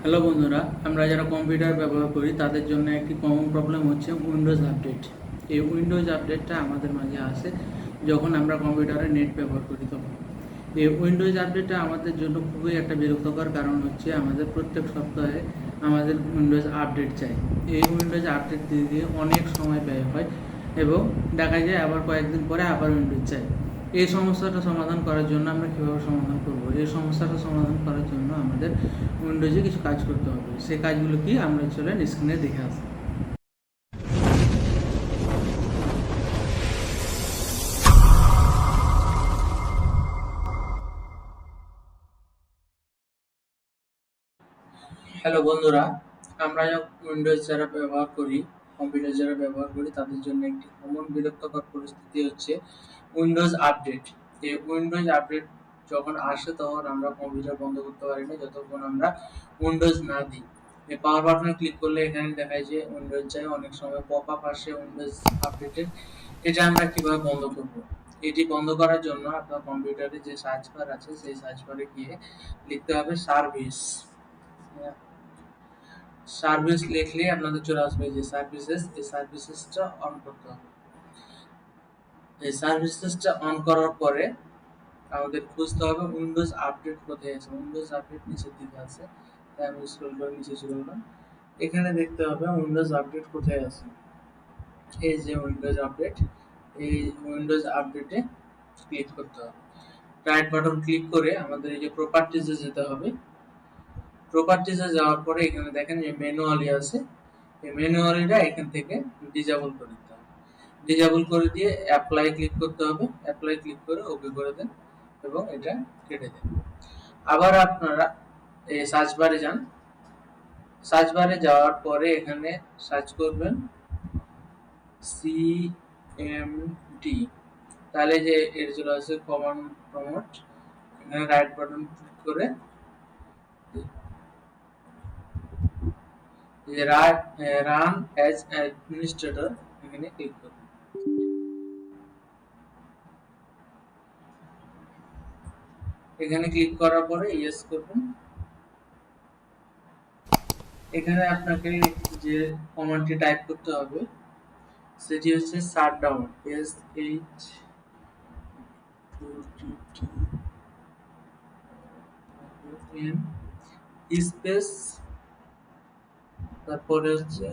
Hello বন্ধুরা, আমরা যারা কম্পিউটার ব্যবহার করি তাদের জন্য একটি কমন প্রবলেম হচ্ছে উইন্ডোজ আপডেট। এই উইন্ডোজ আপডেটটা আমাদের মাঝে আসে যখন আমরা কম্পিউটারে নেট ব্যবহার করি তখন। এই উইন্ডোজ আপডেটটা আমাদের জন্য খুবই একটা বিরক্তকর কারণ হচ্ছে আমাদের প্রত্যেক সপ্তাহে আমাদের উইন্ডোজ আপডেট চাই। এই উইন্ডোজ আপডেট দিয়ে অনেক সময় ব্যয় হয় এবং দেখা যায় আবার কয়েকদিন পরে আবার উইন্ডোজ চাই। এই সমস্যাটা সমাধান করার জন্য আমরা কীভাবে সমাধান করব? এই সমস্যাটা সমাধান করার জন্য আমাদের উইন্ডোজে কিছু কাজ করতে হবে। সেই কাজগুলো কি আমরা চলেন স্ক্রিনে দেখে আসি। হ্যালো বন্ধুরা, আমরা উইন্ডোজ যারা ব্যবহার করি, কম্পিউটার যারা ব্যবহার করি তাদের জন্য একটি কমন বিরক্তকর পরিস্থিতি হচ্ছে উইন্ডোজ আপডেট। এই উইন্ডোজ আপডেট যখন আসে তখন আমরা কম্পিউটার বন্ধ করতে পারি না যতক্ষণ আমরা উইন্ডোজ না দিই। এই পাওয়ার বাটনে ক্লিক করলে এখানে দেখায় যে উইন্ডোজ চাই, অনেক সময় পপ আপ আসে উইন্ডোজ আপডেটের। এটা আমরা কিভাবে বন্ধ করব? এটি বন্ধ করার জন্য আপনার কম্পিউটারে যে সার্চ বার আছে সেই সার্চ বারে গিয়ে লিখতে হবে সার্ভিস। সার্ভিস লিখলে আপনাদের চলে আসবে যে সার্ভিসেস, এই সার্ভিসেসটা অন করতে হবে। এই সার্ভিসেসটা অন করার পরে আমাদের খুঁজতে হবে উইন্ডোজ আপডেট কোথায় আছে। উইন্ডোজ আপডেট নিচের দিকে আছে, তাই আমি স্ক্রল করে নিচে চলে গেলাম। এখানে দেখতে হবে উইন্ডোজ আপডেট কোথায় আছে। এই যে উইন্ডোজ আপডেট, এই উইন্ডোজ আপডেটে ক্লিক করতে হবে। রাইট বাটন ক্লিক করে আমাদের এই যে প্রপার্টিজে যেতে হবে। প্রপার্টিজে যাওয়ার পরে এখানে দেখেন যে ম্যানুয়ালি আছে, এই ম্যানুয়ালিটা এখান থেকে ডিসেবল করে দিতে হবে। ডিসেবল করে দিয়ে অ্যাপ্লাই ক্লিক করতে হবে। অ্যাপ্লাই ক্লিক করে ওকে করে দেন এবং এটা কেটে দেন। আবার আপনারা এই সার্চ বারে যান। সার্চ বারে যাওয়ার পরে এখানে সার্চ করবেন সিএমডি, তাহলে যে এর চলে আসে কমান্ড প্রমোট। এখানে রাইট বাটন ক্লিক করে রান অ্যাজ অ্যাডমিনিস্ট্রেটর এখানে ক্লিক করুন। এখানে ক্লিক করার পরে ইয়েস করবেন। এখানে আপনাকে যে কমান্ডটি টাইপ করতে হবে সেটি হচ্ছে শাটডাউন, স্পেস তারপরে হচ্ছে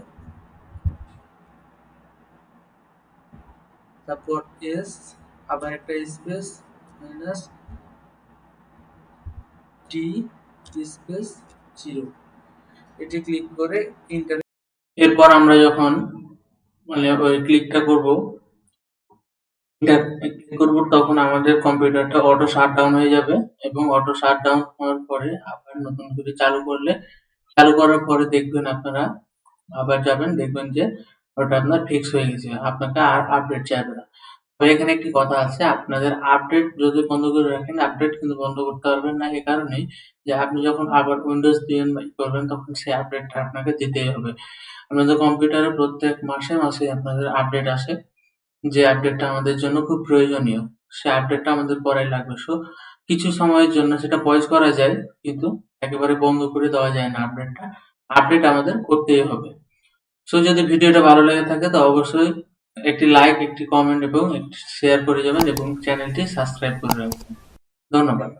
তারপর এস, আবার একটা স্পেস মাইনাস টি স্পেস 0, এটি ক্লিক করে ইন্টার। এরপর আমরা যখন ওই ক্লিকটা করব তখন আমাদের কম্পিউটারটা অটো শাটডাউন হয়ে যাবে এবং অটো শাটডাউন হওয়ার পরে আবার নতুন করে চালু করার পরে দেখবেন আপনারা আবার যাবেন, দেখবেন যে ওটা আপনার ফিক্স হয়ে গেছে, আপনাকে আর আপডেট চাইবে না। তবে এখানে একটি কথা আছে, আপনাদের আপডেট যদি বন্ধ করে রাখেন আপডেট কিন্তু বন্ধ করতে পারবেন না। এই কারণেই যে আপনি যখন আবার উইন্ডোজ দিয়ে করবেন তখন সেই আপডেটটা আপনাকে দিতেই হবে। আপনাদের কম্পিউটারে প্রত্যেক মাসে মাসে আপনাদের আপডেট আসে, যে আপডেটটা আমাদের জন্য খুব প্রয়োজনীয়, সে আপডেটটা আমাদের করাই লাগবে। সো কিছু সময়ের জন্য সেটা পজ করা যায় কিন্তু একেবারে বন্ধ করে দেওয়া যায় না। আপডেট আমাদের করতেই হবে। সো যদি ভিডিওটা ভালো লেগে থাকে তো অবশ্যই একটি লাইক, একটি কমেন্ট এবং একটি শেয়ার করে যাবেন এবং চ্যানেলটি সাবস্ক্রাইব করে রাখবেন। ধন্যবাদ।